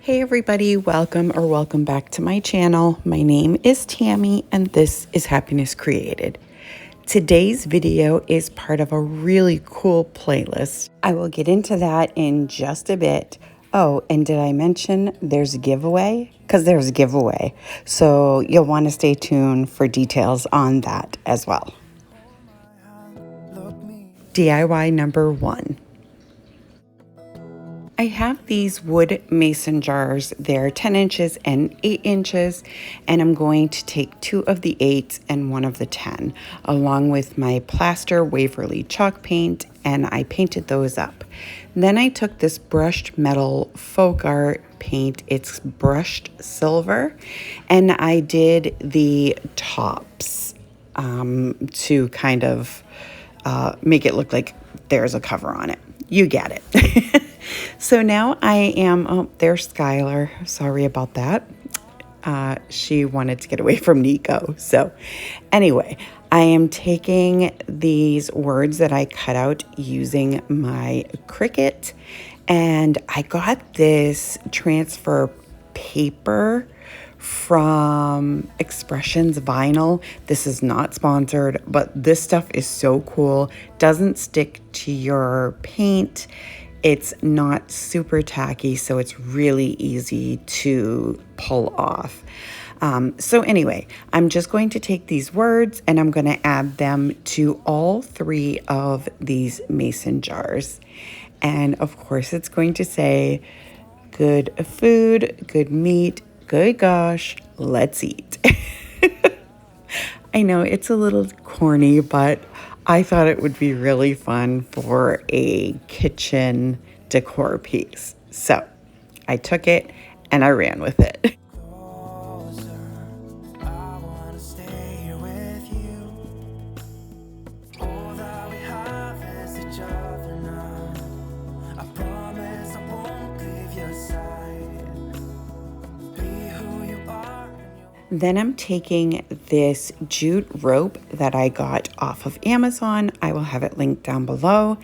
Hey everybody, welcome back to my channel. My name is Tammy and this is Happiness Created. Today's video is part of a really cool playlist. I will get into that in just a bit. Oh, and did I mention there's a giveaway? Because there's a giveaway. So you'll want to stay tuned for details on that as well. DIY number 1. I have these wood mason jars. They're 10 inches and 8 inches, and I'm going to take 2 of the 8s and 1 of the 10, along with my plaster Waverly chalk paint, and I painted those up. Then I took this brushed metal folk art paint, it's brushed silver, and I did the tops to kind of make it look like there's a cover on it. You get it. So now I am, oh, there's Skylar. Sorry about that. She wanted to get away from Nico. So anyway, I am taking these words that I cut out using my Cricut, and I got this transfer paper from Expressions Vinyl. This is not sponsored, but this stuff is so cool. Doesn't stick to your paint. It's not super tacky, so it's really easy to pull off. So anyway, I'm just going to take these words and I'm going to add them to all 3 of these mason jars. And of course, it's going to say, good food, good meat, good gosh, let's eat. I know it's a little corny, but I thought it would be really fun for a kitchen decor piece. So I took it and I ran with it. Then I'm taking this jute rope that I got off of Amazon. I will have it linked down below.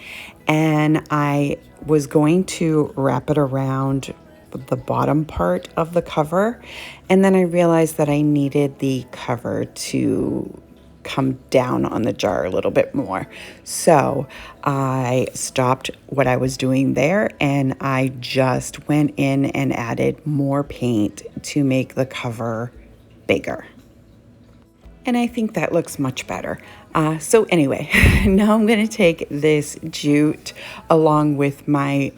And I was going to wrap it around the bottom part of the cover. And then I realized that I needed the cover to come down on the jar a little bit more. So I stopped what I was doing there and I just went in and added more paint to make the cover bigger. And I think that looks much better. So anyway, now I'm going to take this jute along with my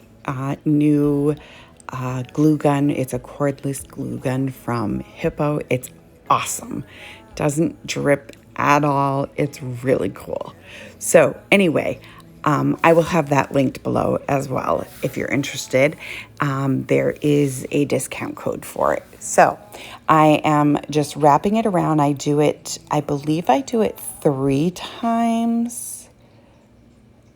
new glue gun. It's a cordless glue gun from Hippo. It's awesome. Doesn't drip at all. It's really cool. So anyway, I will have that linked below as well if you're interested. There is a discount code for it. So I am just wrapping it around. I believe I do it 3 times.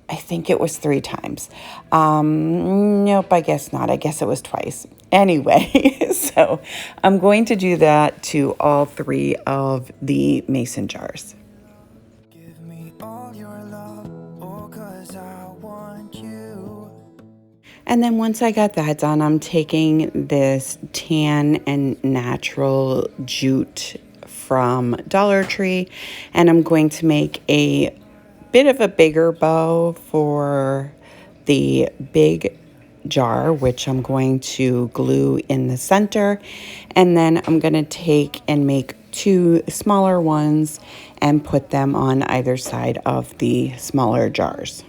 I think it was 3 times. Nope, I guess not. I guess it was twice. Anyway, so I'm going to do that to all 3 of the mason jars. And then once I got that done, I'm taking this tan and natural jute from Dollar Tree, and I'm going to make a bit of a bigger bow for the big jar, which I'm going to glue in the center. And then I'm going to take and make 2 smaller ones and put them on either side of the smaller jars.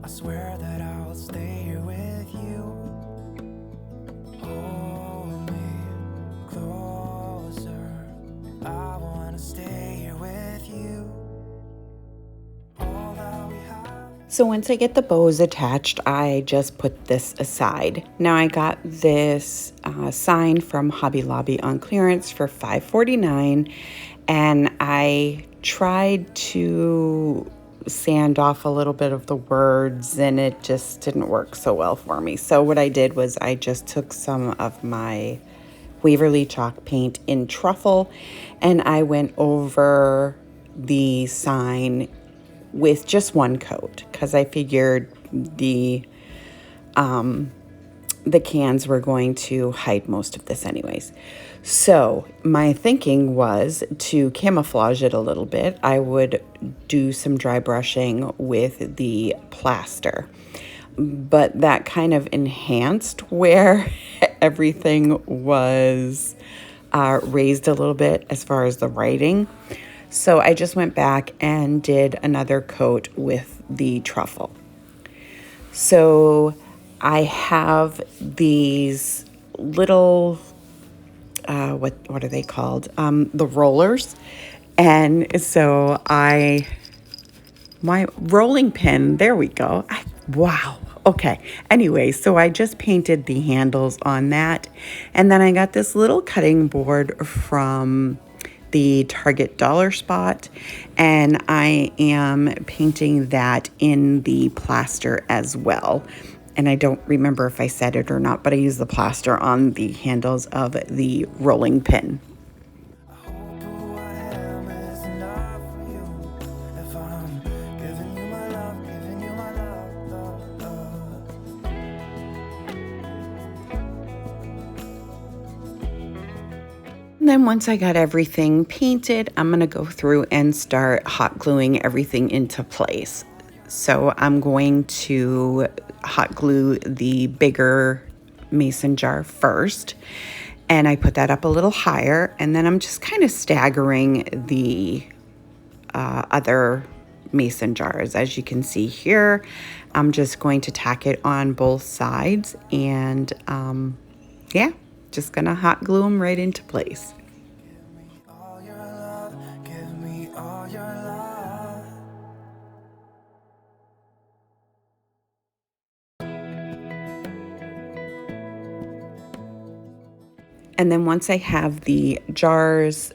I swear that I'll stay here with you. Hold me closer. I want to stay here with you. All that we have. So once I get the bows attached, I just put this aside. Now I got this sign from Hobby Lobby on clearance for $5.49, and I tried to sand off a little bit of the words and it just didn't work so well for me. So what I did was I just took some of my Waverly chalk paint in truffle and I went over the sign with just 1 coat because I figured the the cans were going to hide most of this anyways. So my thinking was to camouflage it a little bit. I would do some dry brushing with the plaster, but that kind of enhanced where everything was raised a little bit as far as the writing. So I just went back and did another coat with the truffle. So I have these little, what are they called? The rollers. And so my rolling pin, there we go. Wow. Okay. Anyway, so I just painted the handles on that. And then I got this little cutting board from the Target dollar spot, and I am painting that in the plaster as well. And I don't remember if I said it or not, but I use the plaster on the handles of the rolling pin. And then once I got everything painted, I'm gonna go through and start hot gluing everything into place. So I'm going to hot glue the bigger mason jar first, and I put that up a little higher, and then I'm just kind of staggering the other mason jars. As you can see here, I'm just going to tack it on both sides, and yeah, just gonna hot glue them right into place. And then once I have the jars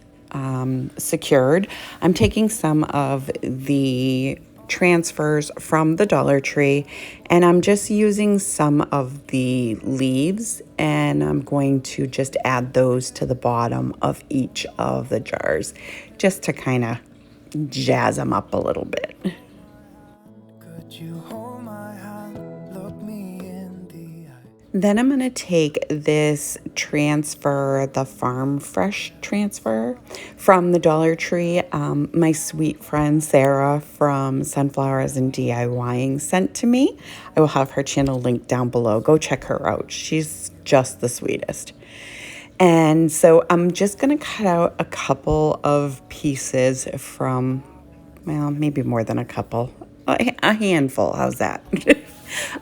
secured, I'm taking some of the transfers from the Dollar Tree, and I'm just using some of the leaves, and I'm going to just add those to the bottom of each of the jars just to kind of jazz them up a little bit. Could you hold my hand, look me in the eye? Then I'm going to take this transfer, the Farm Fresh transfer from the Dollar Tree. My sweet friend Sarah from Sunflowers and DIYing sent to me. I will have her channel linked down below. Go check her out. She's just the sweetest. And so I'm just going to cut out a couple of pieces from, well, maybe more than a couple, a handful, how's that?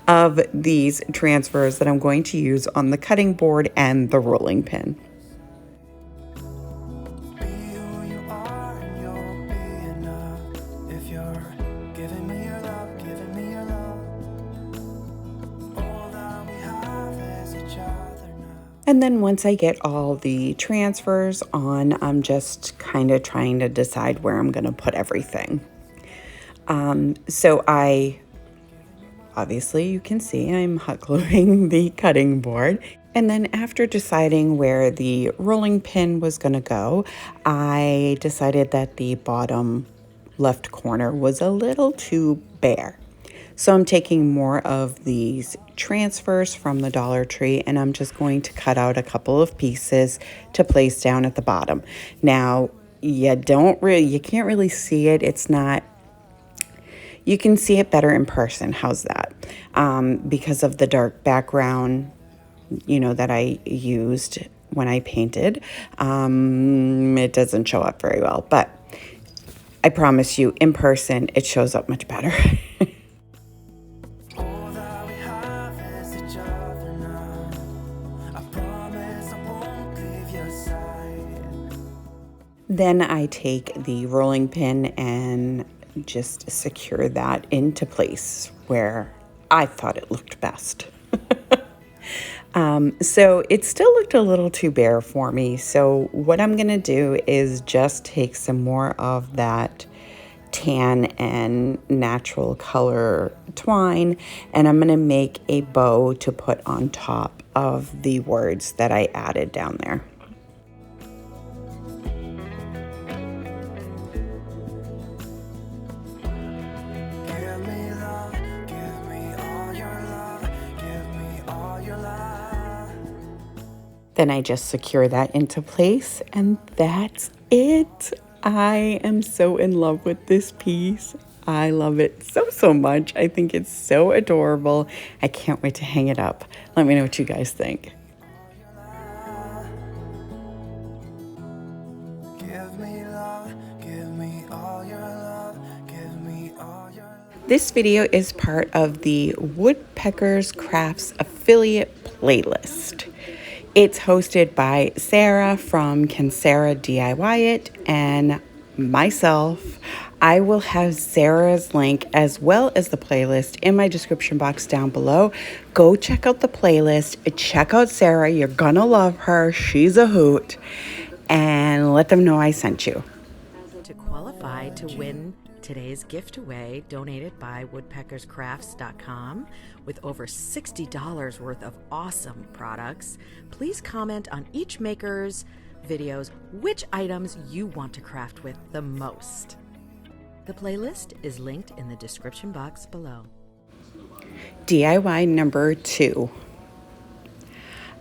Of these transfers that I'm going to use on the cutting board and the rolling pin. And then once I get all the transfers on, I'm just kind of trying to decide where I'm going to put everything. So obviously you can see I'm hot gluing the cutting board. And then after deciding where the rolling pin was going to go, I decided that the bottom left corner was a little too bare. So I'm taking more of these transfers from the Dollar Tree, and I'm just going to cut out a couple of pieces to place down at the bottom. Now, you can't really see it. It's not, you can see it better in person. How's that? Because of the dark background, that I used when I painted. It doesn't show up very well, but I promise you, in person, it shows up much better. Then I take the rolling pin and just secure that into place where I thought it looked best. So it still looked a little too bare for me. So what I'm going to do is just take some more of that tan and natural color twine, and I'm going to make a bow to put on top of the words that I added down there. Give me love, give me all your love, give me all your love. Then I just secure that into place, and that's it. I am so in love with this piece. I love it so, so much. I think it's so adorable. I can't wait to hang it up. Let me know what you guys think. This video is part of the Woodpeckers Crafts affiliate playlist. It's hosted by Sarah from Can Sarah DIY It and myself. I will have Sarah's link as well as the playlist in my description box down below. Go check out the playlist. Check out Sarah. You're gonna love her. She's a hoot. And let them know I sent you. To qualify to win today's gift away donated by woodpeckerscrafts.com with over $60 worth of awesome products, please comment on each maker's videos which items you want to craft with the most. The playlist is linked in the description box below. DIY number 2.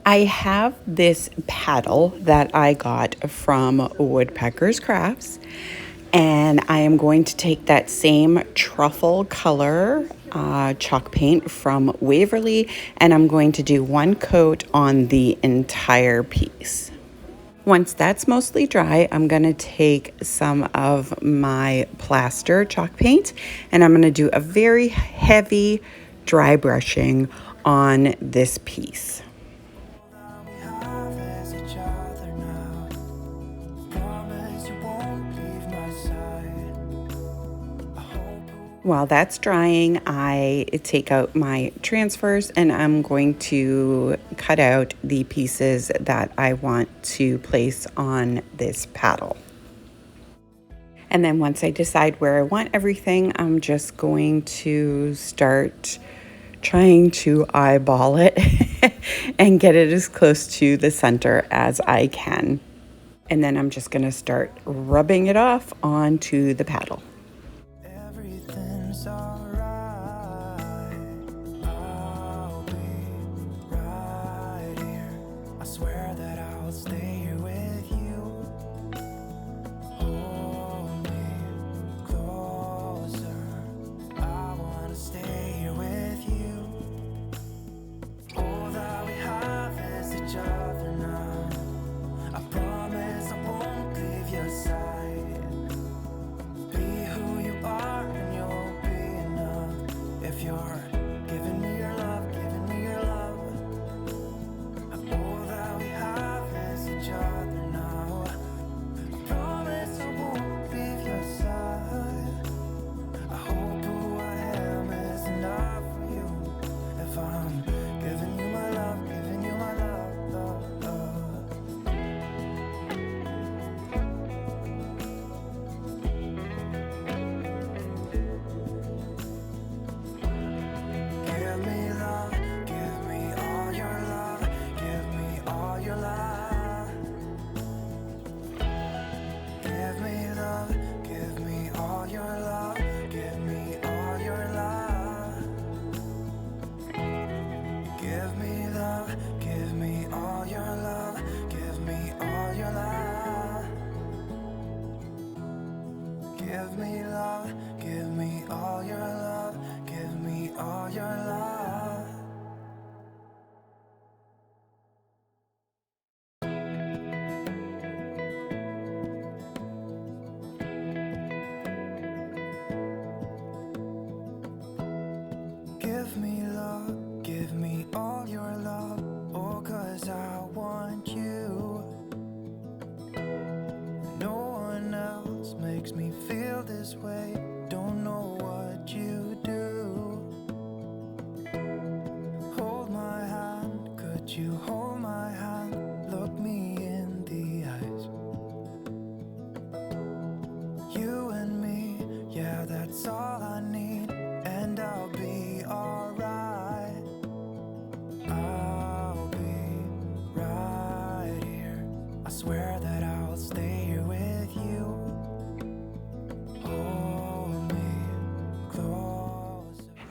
I have this paddle that I got from Woodpeckers Crafts, and I am going to take that same truffle color chalk paint from Waverly, and I'm going to do one coat on the entire piece. Once that's mostly dry, I'm going to take some of my plaster chalk paint, and I'm going to do a very heavy dry brushing on this piece. While that's drying, I take out my transfers and I'm going to cut out the pieces that I want to place on this paddle. And then once I decide where I want everything, I'm just going to start trying to eyeball it and get it as close to the center as I can. And then I'm just going to start rubbing it off onto the paddle.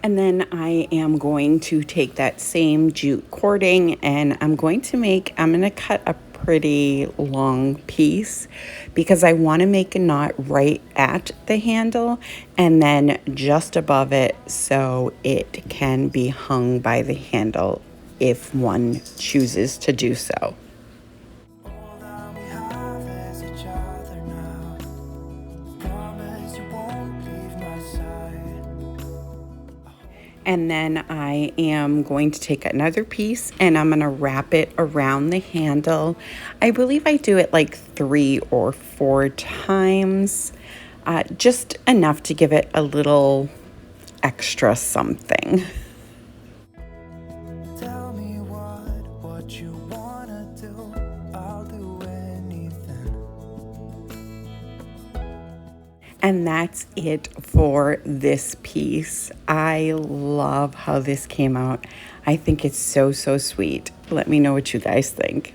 And then I am going to take that same jute cording and I'm going to cut a pretty long piece because I want to make a knot right at the handle and then just above it so it can be hung by the handle if one chooses to do so. And then I am going to take another piece and I'm going to wrap it around the handle. I believe I do it like 3 or 4 times, just enough to give it a little extra something. Tell me what you wanna do, I'll do anything. And that's it for this piece. I love how this came out. I think it's so sweet. Let me know what you guys think.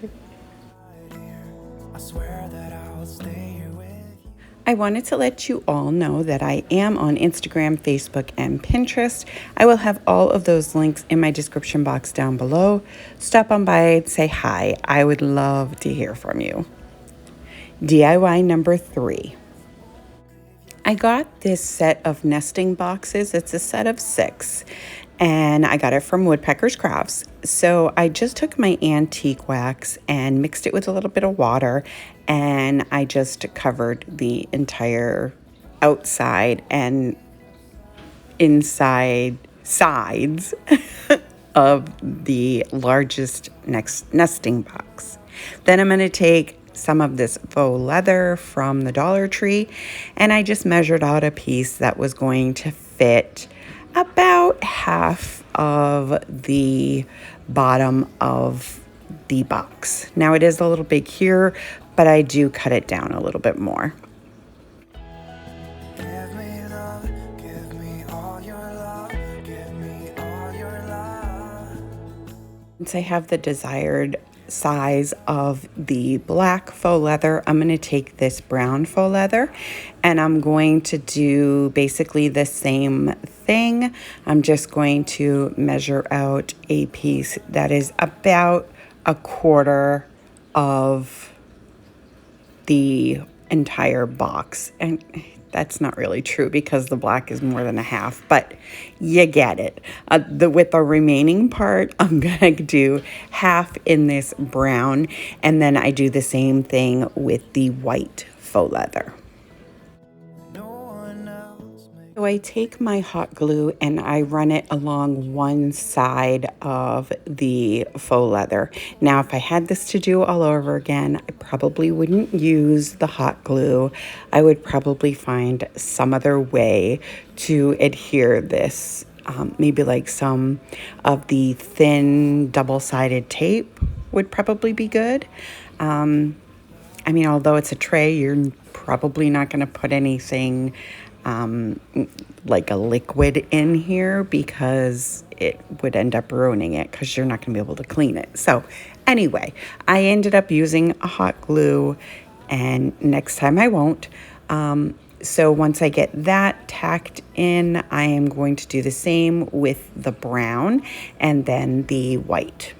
I swear that I'll stay here with you. I wanted to let you all know that I am on Instagram, Facebook, and Pinterest. I will have all of those links in my description box down below. Stop on by and say hi. I would love to hear from you. DIY number 3. I got this set of nesting boxes. It's a set of 6 and I got it from Woodpeckers Crafts. So I just took my antique wax and mixed it with a little bit of water and I just covered the entire outside and inside sides of the largest nesting box. Then I'm going to take some of this faux leather from the Dollar Tree and I just measured out a piece that was going to fit about half of the bottom of the box. Now it is a little big here, but I do cut it down a little bit more. Give me love, give me all your love, give me all your love. Once I have the desired size of the black faux leather, I'm going to take this brown faux leather and I'm going to do basically the same thing. I'm just going to measure out a piece that is about a quarter of the entire box, and that's not really true because the black is more than a half, but you get it. With the remaining part, I'm gonna do half in this brown, and then I do the same thing with the white faux leather. So I take my hot glue and I run it along one side of the faux leather. Now, if I had this to do all over again, I probably wouldn't use the hot glue. I would probably find some other way to adhere this. Maybe like some of the thin double-sided tape would probably be good. I mean, although it's a tray, you're probably not going to put anything like a liquid in here because it would end up ruining it because you're not going to be able to clean it. So anyway, I ended up using a hot glue and next time I won't. So once I get that tacked in, I am going to do the same with the brown and then the white.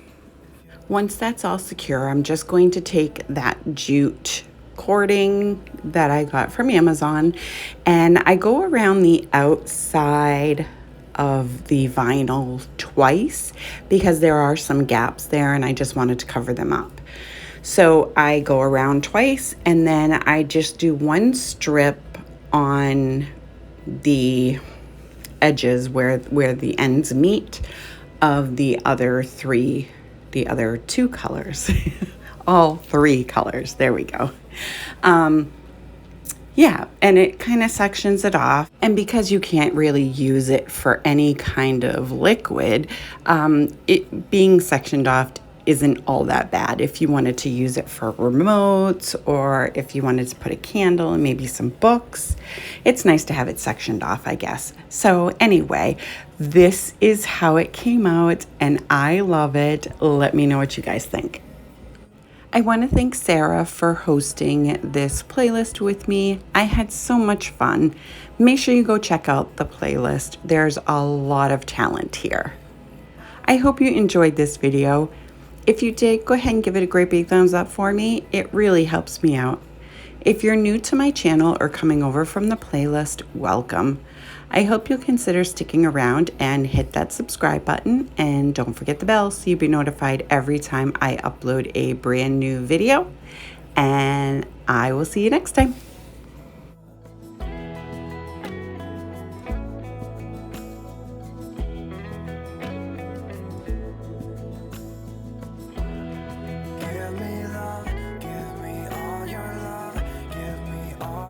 Once that's all secure, I'm just going to take that jute cording that I got from Amazon and I go around the outside of the vinyl twice because there are some gaps there and I just wanted to cover them up. So I go around twice and then I just do one strip on the edges where the ends meet of the other two colors. All 3 colors. There we go. Yeah, and it kind of sections it off. And because you can't really use it for any kind of liquid, it being sectioned off isn't all that bad. If you wanted to use it for remotes or if you wanted to put a candle and maybe some books, it's nice to have it sectioned off, I guess. So anyway, this is how it came out and I love it. Let me know what you guys think. I want to thank Sarah for hosting this playlist with me. I had so much fun make sure you go check out the playlist. There's a lot of talent here. I hope you enjoyed this video. If you did, go ahead and give it a great big thumbs up for me. It really helps me out. If you're new to my channel or coming over from the playlist, welcome. I hope you'll consider sticking around and hit that subscribe button, and don't forget the bell so you'll be notified every time I upload a brand new video. And I will see you next time.